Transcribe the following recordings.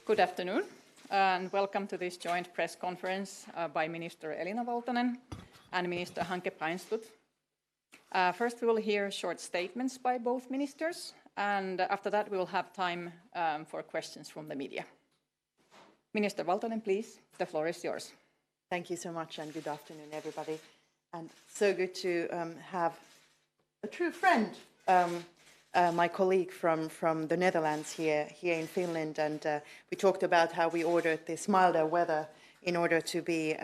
Good afternoon, and welcome to this joint press conference by Minister Elina Valtonen and Minister Hanke. First, we will hear short statements by both ministers, and after that, we will have time for questions from the media. Minister Valtonen, please, the floor is yours. Thank you so much, and good afternoon, everybody. And so good to have a true friend, my colleague from the Netherlands here in Finland, and we talked about how we ordered this milder weather in order to be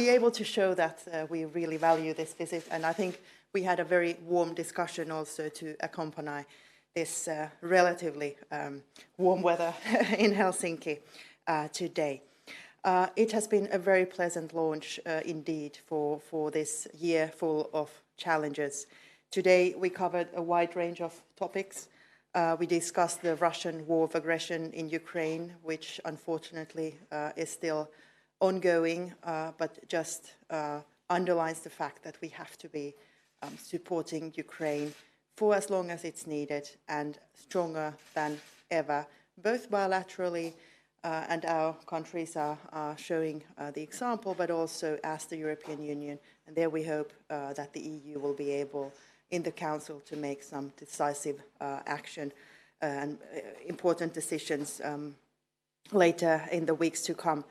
able to show that we really value this visit. And I think we had a very warm discussion also to accompany this relatively warm weather in Helsinki today. It has been a very pleasant launch indeed for this year full of challenges. Today we covered a wide range of topics. We discussed the Russian war of aggression in Ukraine, which unfortunately is still ongoing, but just underlines the fact that we have to be supporting Ukraine for as long as it's needed and stronger than ever, both bilaterally, and our countries are showing the example, but also as the European Union. And there we hope that the EU will be able, in the Council, to make some decisive action and important decisions later in the weeks to come.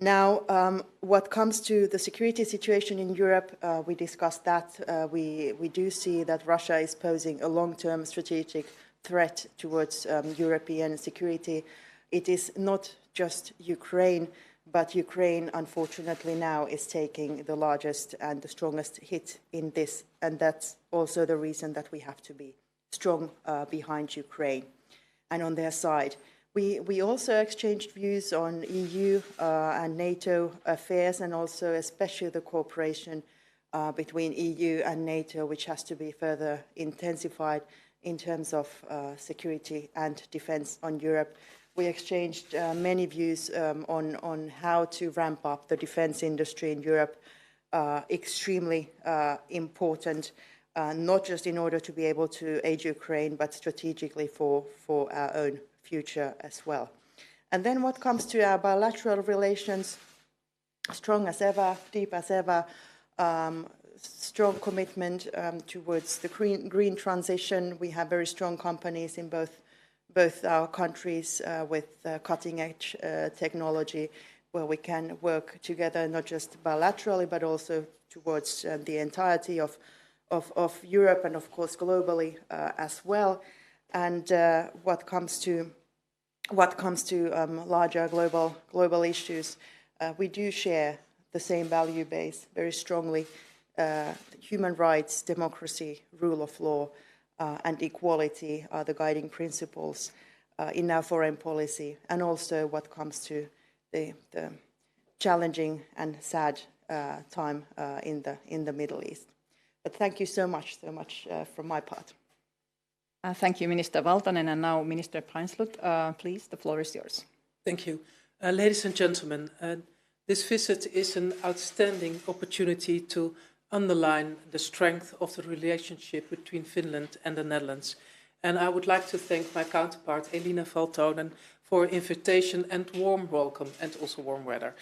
Now, what comes to the security situation in Europe, we discussed that. We do see that Russia is posing a long-term strategic threat towards European security. It is not just Ukraine, but Ukraine, unfortunately, now is taking the largest and the strongest hit in this, and that's also the reason that we have to be strong behind Ukraine and on their side. We also exchanged views on EU and NATO affairs, and also especially the cooperation between EU and NATO, which has to be further intensified in terms of security and defense on Europe. We exchanged many views on how to ramp up the defense industry in Europe, extremely important, not just in order to be able to aid Ukraine, but strategically for our own future as well. And then what comes to our bilateral relations, strong as ever, deep as ever, strong commitment towards the green transition. We have very strong companies in both our countries with cutting-edge technology, where we can work together not just bilaterally, but also towards the entirety of Europe and, of course, globally as well. And what comes to larger global issues, we do share the same value base very strongly: human rights, democracy, rule of law, and equality are the guiding principles in our foreign policy, and also what comes to the challenging and sad time in the Middle East. But thank you so much from my part. Thank you, Minister Valtonen, and now Minister Painslut, please, the floor is yours. Thank you. Ladies and gentlemen, this visit is an outstanding opportunity to underline the strength of the relationship between Finland and the Netherlands. And I would like to thank my counterpart, Elina Valtonen, for invitation and warm welcome, and also warm weather.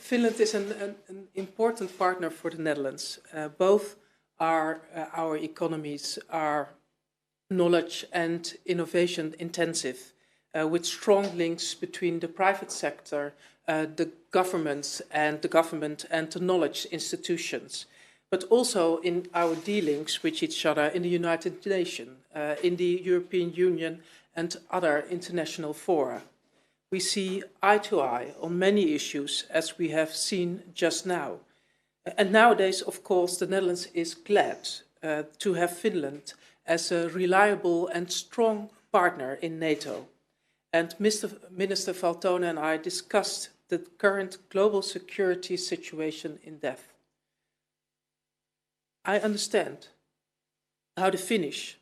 Finland is an important partner for the Netherlands. Both our economies are knowledge and innovation intensive, with strong links between the private sector, the governments and the knowledge institutions, but also in our dealings with each other in the United Nations, in the European Union and other international fora. We see eye to eye on many issues, as we have seen just now. And nowadays, of course, the Netherlands is glad to have Finland as a reliable and strong partner in NATO. And Minister Valtonen and I discussed the current global security situation in depth. I understand how the Finnish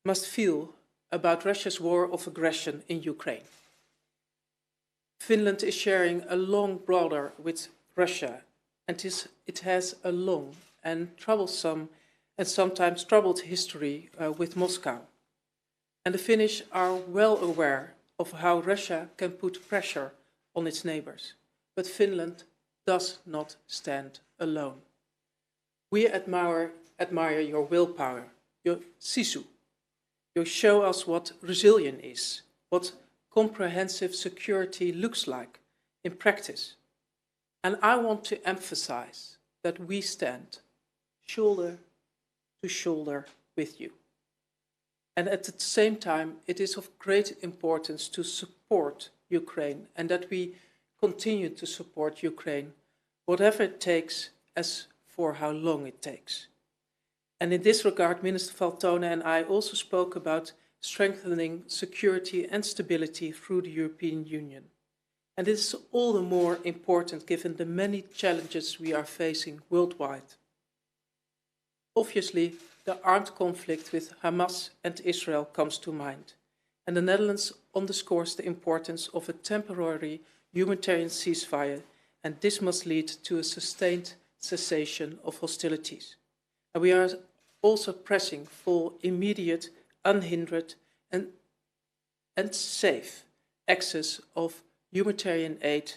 must feel about Russia's war of aggression in Ukraine. Finland is sharing a long border with Russia, and it has a long and troublesome and sometimes troubled history with Moscow. And the Finnish are well aware of how Russia can put pressure on its neighbors. But Finland does not stand alone. We admire your willpower, your sisu. You show us what resilience is, what comprehensive security looks like in practice. And I want to emphasize that we stand shoulder to shoulder with you. And at the same time, it is of great importance to support Ukraine and that we continue to support Ukraine, whatever it takes, as for how long it takes. And in this regard, Minister Valtonen and I also spoke about strengthening security and stability through the European Union. And this is all the more important given the many challenges we are facing worldwide. Obviously, the armed conflict with Hamas and Israel comes to mind, and the Netherlands underscores the importance of a temporary humanitarian ceasefire, and this must lead to a sustained cessation of hostilities. And we are also pressing for immediate, unhindered and safe access of humanitarian aid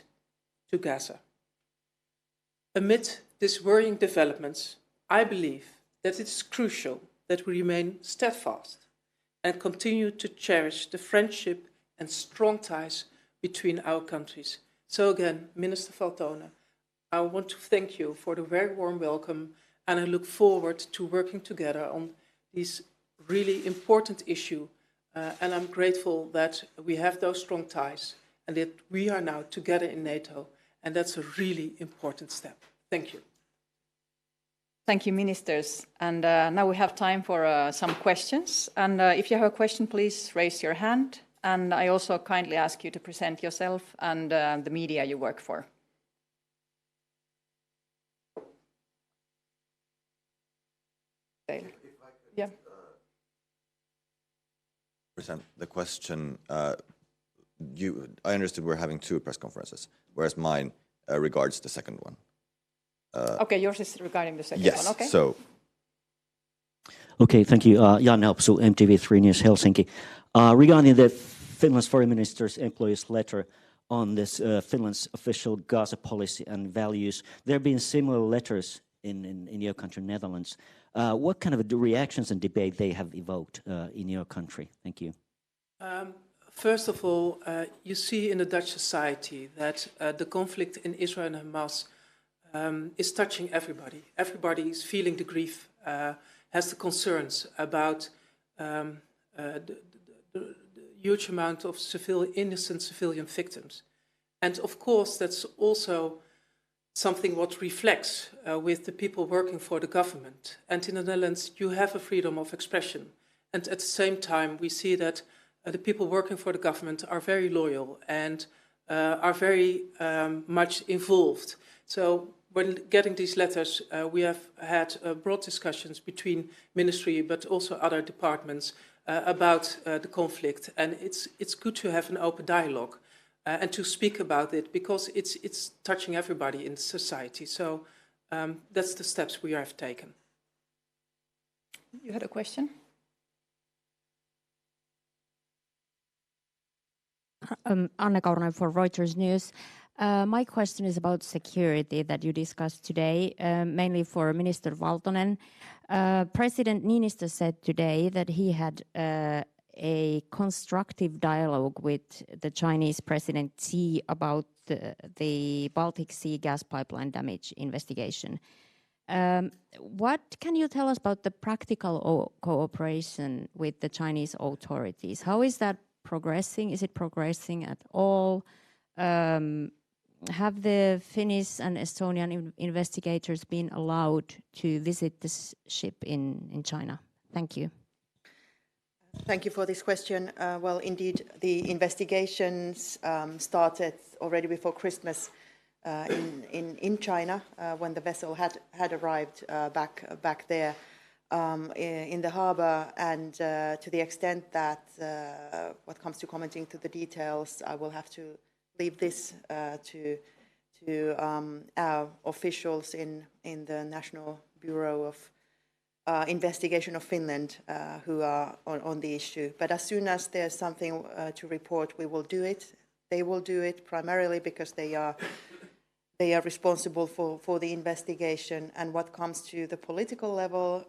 to Gaza. Amid these worrying developments, I believe that it is crucial that we remain steadfast and continue to cherish the friendship and strong ties between our countries. So again, Minister Valtonen, I want to thank you for the very warm welcome, and I look forward to working together on this really important issue. And I'm grateful that we have those strong ties and that we are now together in NATO, and that's a really important step. Thank you. Thank you, ministers. And now we have time for some questions. And if you have a question, please raise your hand. And I also kindly ask you to present yourself and the media you work for. Yeah. Present the question. I understood we're having two press conferences, whereas mine regards the second one. Okay, yours is regarding the second yes, one. Okay. So. Okay, thank you. Jan Helpsu, MTV3 News Helsinki. Regarding the Finland's foreign minister's employees' letter on this Finland's official Gaza policy and values, there have been similar letters in your country, Netherlands. What kind of reactions and debate they have evoked in your country? Thank you. First of all, you see in the Dutch society that the conflict in Israel and Hamas is touching everybody. Everybody is feeling the grief, has the concerns about the huge amount of innocent civilian victims. And of course, that's also something what reflects with the people working for the government. And in the Netherlands, you have a freedom of expression. And at the same time, we see that the people working for the government are very loyal and are very much involved. So when getting these letters, we have had broad discussions between ministry, but also other departments about the conflict. And it's good to have an open dialogue and to speak about it because it's touching everybody in society. So that's the steps we have taken. You had a question? Anne Kauronen for Reuters News. My question is about security that you discussed today, mainly for Minister Valtonen. President Niinistö said today that he had a constructive dialogue with the Chinese President Xi about the Baltic Sea gas pipeline damage investigation. What can you tell us about the practical cooperation with the Chinese authorities? How is that progressing? Is it progressing at all? Have the Finnish and Estonian investigators been allowed to visit this ship in China? Thank you. Thank you for this question. Well, indeed, the investigations started already before Christmas in China when the vessel had arrived back there in the harbour, and to the extent that what comes to commenting to the details, I will have to leave this to our officials in the National Bureau investigation of Finland who are on the issue. But as soon as there's something to report, we will do it. They will do it primarily because they are responsible for the investigation. And what comes to the political level,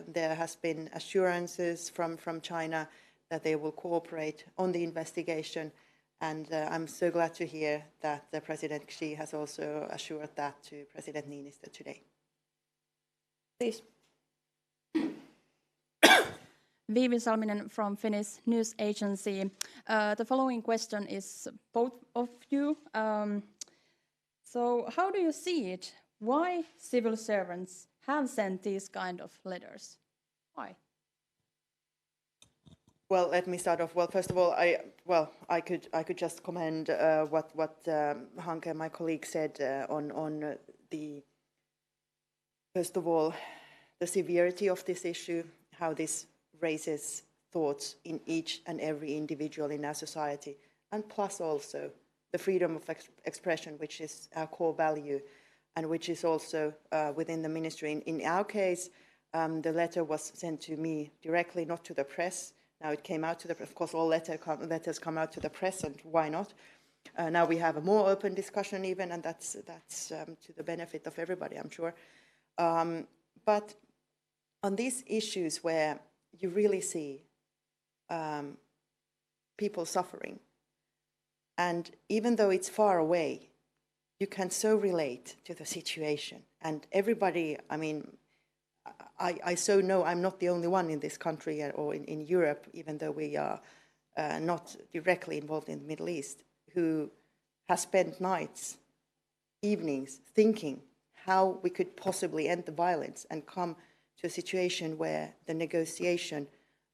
there has been assurances from China that they will cooperate on the investigation. And I'm so glad to hear that President Xi has also assured that to President Niinistö today. Please. Viivi Salminen from Finnish News Agency. The following question is both of you. So how do you see it? Why civil servants have sent these kind of letters? Why? Well, let me start off. Well, first of all, I could just commend what Hanke, my colleague, said on the, first of all, the severity of this issue, how this raises thoughts in each and every individual in our society, and plus also the freedom of expression, which is our core value, and which is also within the ministry. In our case, the letter was sent to me directly, not to the press. Now it came out to the press. Of course, all letters come out to the press, and why not? Now we have a more open discussion even, and that's to the benefit of everybody, I'm sure. But on these issues where you really see people suffering, and even though it's far away, you can so relate to the situation. And everybody, I mean, I so know I'm not the only one in this country or in Europe, even though we are not directly involved in the Middle East, who has spent nights, evenings, thinking how we could possibly end the violence and come to a situation where the negotiation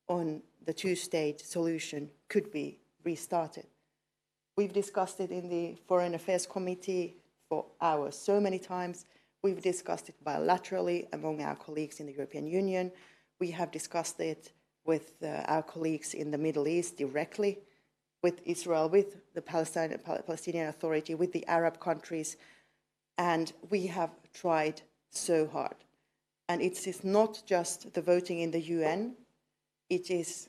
on the two-state solution could be restarted. We've discussed it in the Foreign Affairs Committee for hours, so many times. We've discussed it bilaterally among our colleagues in the European Union. We have discussed it with our colleagues in the Middle East directly, with Israel, with the Palestinian Authority, with the Arab countries. And we have tried so hard. And it is not just the voting in the UN, it is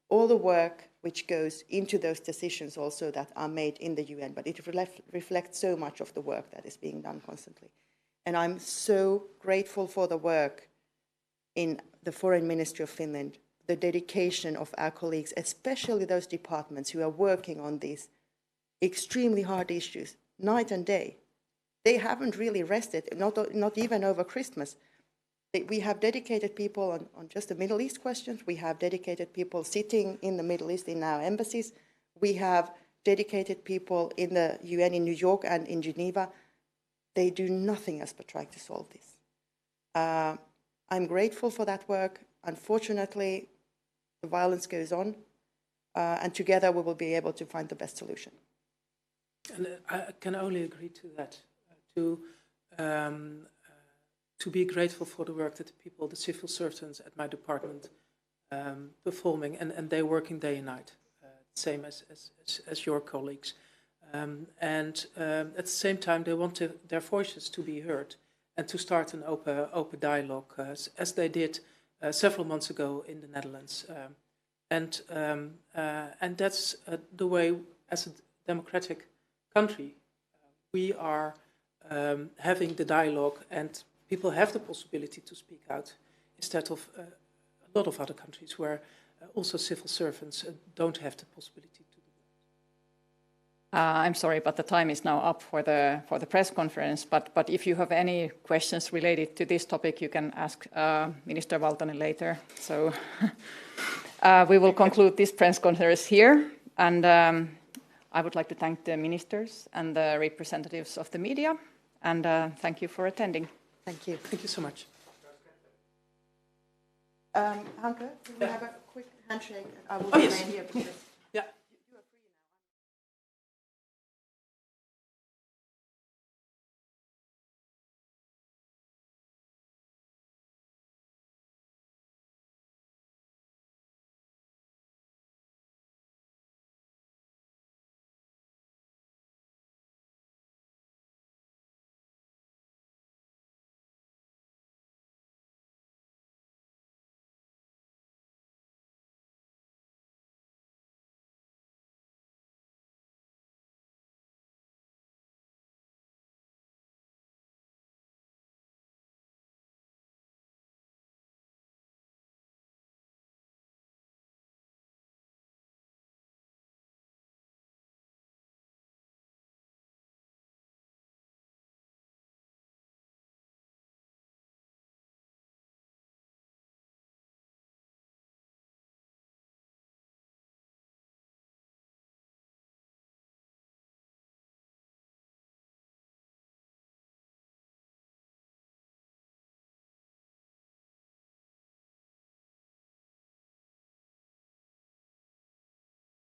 all the work which goes into those decisions also that are made in the UN, but it reflects so much of the work that is being done constantly. And I'm so grateful for the work in the Foreign Ministry of Finland, the dedication of our colleagues, especially those departments who are working on these extremely hard issues, night and day. They haven't really rested, not even over Christmas. We have dedicated people on just the Middle East questions. We have dedicated people sitting in the Middle East in our embassies. We have dedicated people in the UN in New York and in Geneva. They do nothing else but trying to solve this. I'm grateful for that work. Unfortunately, the violence goes on, and together we will be able to find the best solution. And I can only agree to that, to be grateful for the work that the people, the civil servants at my department, performing, and they're working day and night, same as your colleagues. And at the same time, they want their voices to be heard and to start an open dialogue, as they did several months ago in the Netherlands. And that's the way, as a democratic country, we are having the dialogue, and people have the possibility to speak out, instead of a lot of other countries where also civil servants don't have the possibility to do that. I'm sorry, but the time is now up for the press conference. But if you have any questions related to this topic, you can ask Minister Valtonen later. So we will conclude this press conference here, and I would like to thank the ministers and the representatives of the media, and thank you for attending. Thank you. Thank you so much. Hanke, do we have a quick handshake? I will yes. remain here because